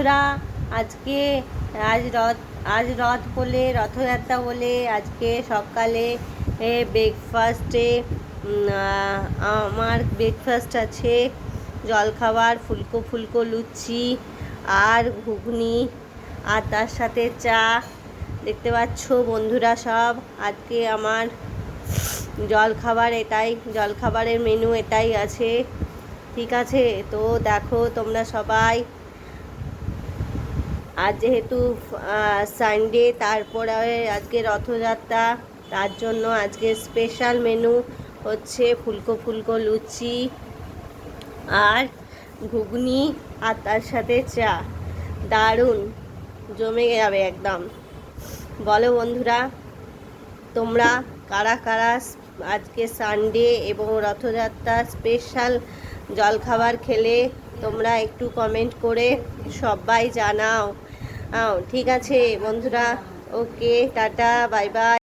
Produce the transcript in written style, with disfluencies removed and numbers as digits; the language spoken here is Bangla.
বন্ধুরা, আজকে আজ রথ বলে, রথযাত্রা বলে আজকে সকালে ব্রেকফাস্টে আমার ব্রেকফাস্ট আছে জলখাবার ফুলকো ফুলকো লুচি আর ঘুগনি, আর তার সাথে চা। দেখতে পাচ্ছ বন্ধুরা, সব আজকে আমার জলখাবারের মেনু এটাই আছে। ঠিক আছে, তো দেখো তোমরা সবাই। আজ যেহেতু সানডে, তারপরে আজকে রথযাত্রা, তার জন্য আজকে স্পেশাল মেনু হচ্ছে ফুলকো ফুলকো লুচি আর ঘুগনি, আর তার সাথে চা। দারুণ জমে যাবে একদম। বলো বন্ধুরা, তোমরা কারা কারা আজকে সানডে এবং রথযাত্রা স্পেশাল জলখাবার খেলে তোমরা একটু কমেন্ট করে সবাই জানাও। ঠিক আছে বন্ধুরা, ওকে, টাটা, বাই বাই।